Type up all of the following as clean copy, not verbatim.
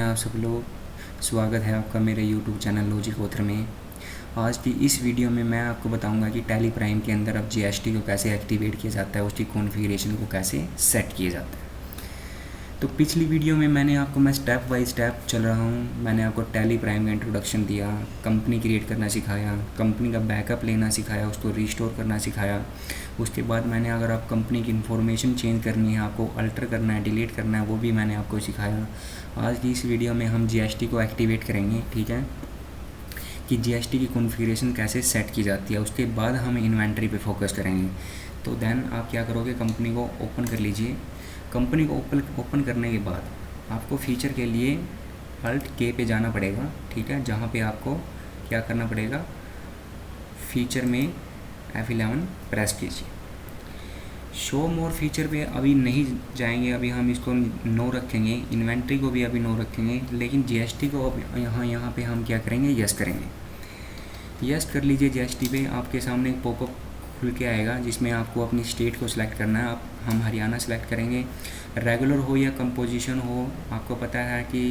आप सब लोग। स्वागत है आपका मेरे YouTube चैनल लॉजिक ऑथर में। आज की इस वीडियो में मैं आपको बताऊंगा कि टैली प्राइम के अंदर अब जीएसटी को कैसे एक्टिवेट किया जाता है, उसकी कॉन्फ़िगरेशन को कैसे सेट किया जाता है। तो पिछली वीडियो में मैं स्टेप बाय स्टेप चल रहा हूँ। मैंने आपको टैली प्राइम का इंट्रोडक्शन दिया, कंपनी क्रिएट करना सिखाया, कंपनी का बैकअप लेना सिखाया, उसको रिस्टोर करना सिखाया। उसके बाद मैंने अगर आप कंपनी की इन्फॉर्मेशन चेंज करनी है, आपको अल्टर करना है, डिलीट करना है, वो भी मैंने आपको सिखाया। आज की इस वीडियो में हम जीएसटी को एक्टिवेट करेंगे, ठीक है, कि जीएसटी की कॉन्फ़िगरेशन कैसे सेट की जाती है। उसके बाद हम इन्वेंटरी पे फोकस करेंगे। तो देन आप क्या करोगे, कंपनी को ओपन कर लीजिए। कंपनी को ओपन करने के बाद आपको फीचर के लिए अल्ट के पे जाना पड़ेगा, ठीक है, जहाँ पे आपको क्या करना पड़ेगा, फीचर में F11 प्रेस कीजिए। शो मोर फीचर पे अभी नहीं जाएंगे, अभी हम इसको नो रखेंगे, इन्वेंट्री को भी अभी नो रखेंगे, लेकिन जीएसटी को अब यहाँ पे हम क्या करेंगे, यस करेंगे। यस कर लीजिए। जीएसटी पे आपके सामने एक पॉपअप खुल के आएगा जिसमें आपको अपनी स्टेट को सिलेक्ट करना है। हम हरियाणा सेलेक्ट करेंगे। रेगुलर हो या कंपोजिशन हो, आपको पता है कि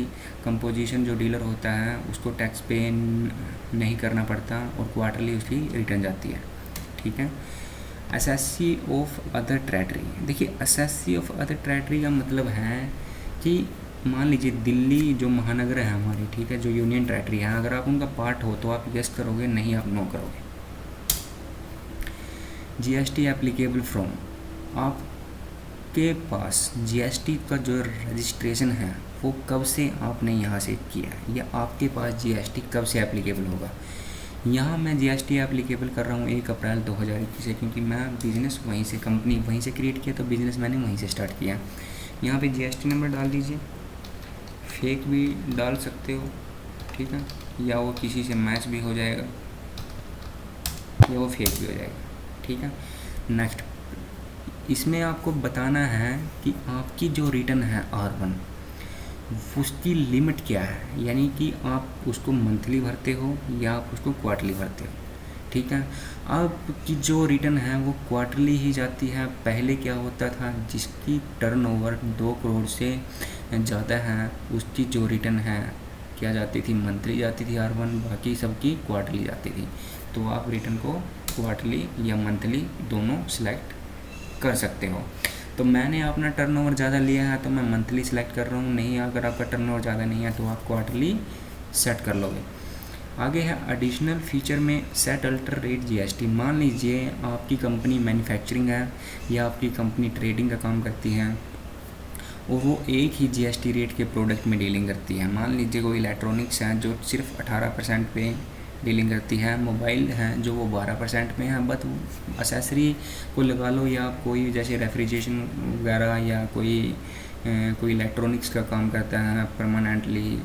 कंपोजिशन जो डीलर होता है उसको टैक्स पे नहीं करना पड़ता और क्वार्टरली उसकी रिटर्न जाती है, ठीक है। असेसी ऑफ अदर टेरेटरी, देखिए असेसी ऑफ अदर टेरेटरी का मतलब है कि मान लीजिए दिल्ली जो महानगर है हमारी, ठीक है, जो यूनियन टेरेटरी है, अगर आप उनका पार्ट हो तो आप यस करोगे, नहीं आप नो करोगे। जीएसटी एप्लीकेबल फ्रॉम, आपके पास जीएसटी का जो रजिस्ट्रेशन है वो कब से आपने यहाँ से किया है, या आपके पास जीएसटी कब से एप्लीकेबल होगा। यहाँ मैं जीएसटी एप्लीकेबल कर रहा हूँ 1 अप्रैल 2021 से, क्योंकि मैं बिज़नेस वहीं से, कंपनी वहीं से क्रिएट किया, तो बिज़नेस मैंने वहीं से स्टार्ट किया। यहाँ पे जीएसटी नंबर डाल दीजिए, फेक भी डाल सकते हो, ठीक है, या वो किसी से मैच भी हो जाएगा या वो फेक भी हो जाएगा, ठीक है। नेक्स्ट, इसमें आपको बताना है कि आपकी जो रिटर्न है R1 उसकी लिमिट क्या है, यानी कि आप उसको मंथली भरते हो या आप उसको क्वार्टरली भरते हो, ठीक है। आपकी जो रिटर्न है वो क्वार्टरली ही जाती है। पहले क्या होता था, जिसकी टर्नओवर 2 करोड़ से ज़्यादा है उसकी जो रिटर्न है क्या जाती थी, मंथली जाती थी R1, बाकी सबकी क्वार्टरली जाती थी। तो आप रिटर्न को क्वार्टरली या मंथली दोनों सिलेक्ट कर सकते हो। तो मैंने अपना टर्नओवर ज़्यादा लिया है तो मैं मंथली सेलेक्ट कर रहा हूँ, नहीं अगर आपका टर्नओवर ज़्यादा नहीं है तो आप क्वार्टरली सेट कर लोगे। आगे है एडिशनल फीचर में सेट अल्टर रेट जीएसटी। मान लीजिए आपकी कंपनी मैन्युफैक्चरिंग है या आपकी कंपनी ट्रेडिंग का काम करती है और वो एक ही जीएसटी रेट के प्रोडक्ट में डीलिंग करती है। मान लीजिए कोई इलेक्ट्रॉनिक्स है जो सिर्फ 18% पे डीलिंग करती है, मोबाइल है जो वो 12% में है, बट एसेसरी को लगा लो, या कोई जैसे रेफ्रिजरेशन वगैरह या कोई इलेक्ट्रॉनिक्स का काम करता है परमानेंटली,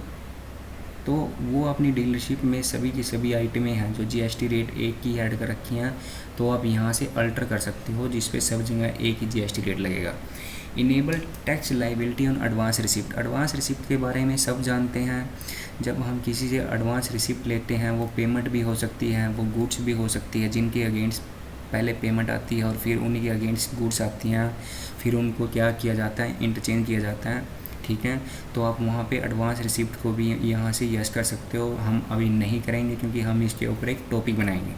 तो वो अपनी डीलरशिप में सभी की सभी आइटमें हैं जो जीएसटी रेट एक की ऐड कर रखी हैं, तो आप यहाँ से अल्टर कर सकते हो जिस पे सब जगह एक ही जीएसटी रेट लगेगा। Enable tax liability on advance receipt. Advance receipt के बारे में सब जानते हैं। जब हम किसी से एडवांस रिसिप्ट लेते हैं वो पेमेंट भी हो सकती है, वो गुड्स भी हो सकती है, जिनके अगेंस्ट पहले पेमेंट आती है और फिर उन्हीं के अगेंस्ट गुड्स आती हैं, फिर उनको क्या किया जाता है, इंटरचेंज किया जाता है, ठीक है। तो आप वहाँ पे एडवांस रिसिप्ट को भी यहाँ से यस कर सकते हो। हम अभी नहीं करेंगे क्योंकि हम इसके ऊपर एक टॉपिक बनाएंगे।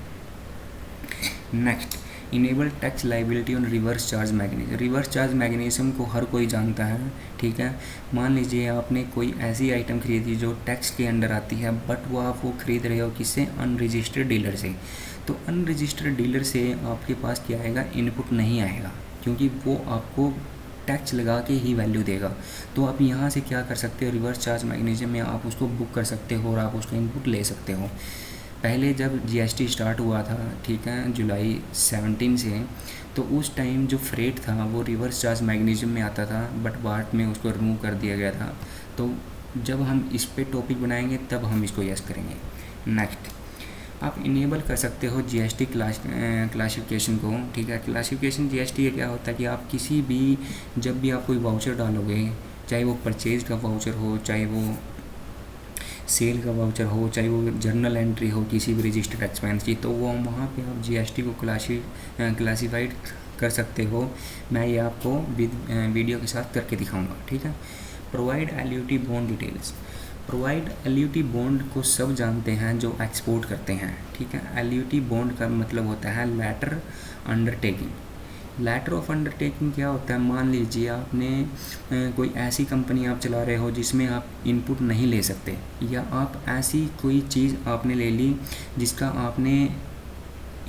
Next, enable tax liability on reverse charge mechanism. Reverse charge mechanism को हर कोई जानता है, ठीक है। मान लीजिए आपने कोई ऐसी आइटम खरीदी जो टैक्स के अंडर आती है, बट वो आप वो खरीद रहे हो किससे, अनरजिस्टर्ड डीलर से। तो अनरजिस्टर्ड डीलर से आपके पास क्या आएगा, इनपुट नहीं आएगा, क्योंकि वो आपको टैक्स लगा के ही वैल्यू देगा। तो आप यहाँ से क्या कर सकते हो, रिवर्स चार्ज मैकेनिज्म में आप उसको बुक कर सकते हो और आप उसका इनपुट ले सकते हो। पहले जब जीएसटी स्टार्ट हुआ था, ठीक है, जुलाई 17 से, तो उस टाइम जो फ्रेट था वो रिवर्स चार्ज मैकेनिज्म में आता था, बट बाद में उसको रिमूव कर दिया गया था। तो जब हम इस पे टॉपिक बनाएंगे तब हम इसको यस करेंगे। नेक्स्ट, आप इनेबल कर सकते हो जीएसटी क्लासिफिकेशन को, ठीक है। क्लासिफिकेशन जीएसटी का क्या होता है कि आप किसी भी, जब भी आप कोई वाउचर डालोगे, चाहे वो परचेज का वाउचर हो, चाहे वो सेल का वाउचर हो, चाहे वो जर्नल एंट्री हो किसी भी रजिस्टर्ड एक्सपेंस की, तो वो वहाँ पे आप जीएसटी को क्लासीफाइड कर सकते हो। मैं ये आपको वीडियो के साथ करके दिखाऊंगा, ठीक है। Provide annuity bond details. Provide annuity bond को सब जानते हैं जो एक्सपोर्ट करते हैं, ठीक है। एन्युटी बॉन्ड का मतलब होता है letter undertaking. Letter of undertaking क्या होता है, मान लीजिए आपने कोई ऐसी कंपनी आप चला रहे हो जिसमें आप इनपुट नहीं ले सकते, या आप ऐसी कोई चीज़ आपने ले ली जिसका आपने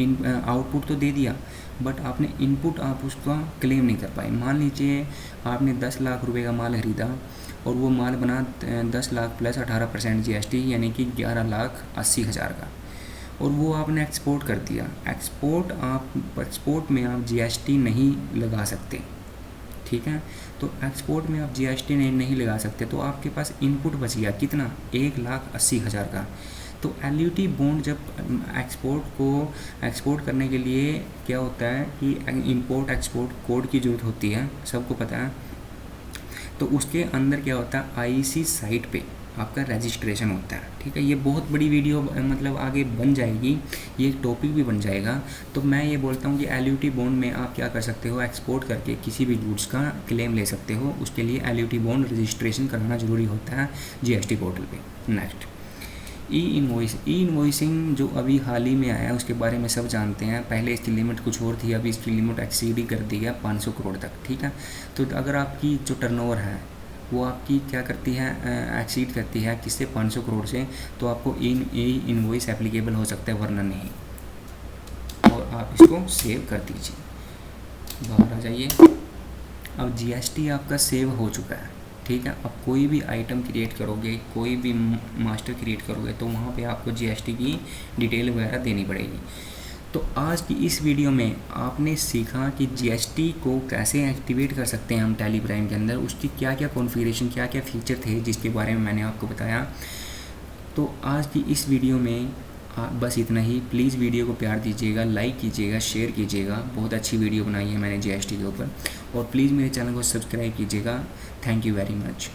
आउटपुट तो दे दिया बट आपने इनपुट आप उसका क्लेम नहीं कर पाए। मान लीजिए आपने 10 लाख रुपए का माल खरीदा और वो माल बना 10 लाख प्लस 18% GST यानी कि 11,80,000 का, और वो आपने एक्सपोर्ट कर दिया। एक्सपोर्ट में आप GST नहीं लगा सकते, ठीक है। तो एक्सपोर्ट में आप GST नहीं लगा सकते, तो आपके पास इनपुट बच गया कितना, 1,80,000 का। तो एन्युटी बॉन्ड जब एक्सपोर्ट करने के लिए क्या होता है कि इंपोर्ट एक्सपोर्ट कोड की ज़रूरत होती है, सबको पता है। तो उसके अंदर क्या होता है, IEC साइट पे आपका रजिस्ट्रेशन होता है, ठीक है। ये बहुत बड़ी वीडियो मतलब आगे बन जाएगी, ये एक टॉपिक भी बन जाएगा। तो मैं ये बोलता हूँ कि एन्युटी बॉन्ड में आप क्या कर सकते हो, एक्सपोर्ट करके किसी भी गुड्स का क्लेम ले सकते हो। उसके लिए एन्युटी बॉन्ड रजिस्ट्रेशन कराना ज़रूरी होता है GST पोर्टल पे। नेक्स्ट, ई इनवॉइसिंग जो अभी हाल ही में आया है उसके बारे में सब जानते हैं। पहले इसकी लिमिट कुछ और थी, अभी इसकी लिमिट एक्सीड ही कर दी है 500 करोड़ तक, ठीक है। तो अगर आपकी जो टर्नओवर है वो आपकी क्या करती है, एक्सीड करती है किससे, 500 करोड़ से, तो आपको ई इनवॉइस एप्लीकेबल हो सकता है, वरना नहीं। और आप इसको सेव कर दीजिए, बाहर आ जाइए। अब GST आपका सेव हो चुका है, ठीक है। अब कोई भी आइटम क्रिएट करोगे, कोई भी मास्टर क्रिएट करोगे, तो वहाँ पे आपको GST की डिटेल वगैरह देनी पड़ेगी। तो आज की इस वीडियो में आपने सीखा कि GST को कैसे एक्टिवेट कर सकते हैं हम टैली प्राइम के अंदर, उसकी क्या क्या कॉन्फ़िगरेशन, क्या क्या फीचर थे जिसके बारे में मैंने आपको बताया। तो आज की इस वीडियो में बस इतना ही। प्लीज़ वीडियो को प्यार दीजिएगा, लाइक कीजिएगा, शेयर कीजिएगा। बहुत अच्छी वीडियो बनाई है मैंने GST के ऊपर, और प्लीज़ मेरे चैनल को सब्सक्राइब कीजिएगा। Thank you very much.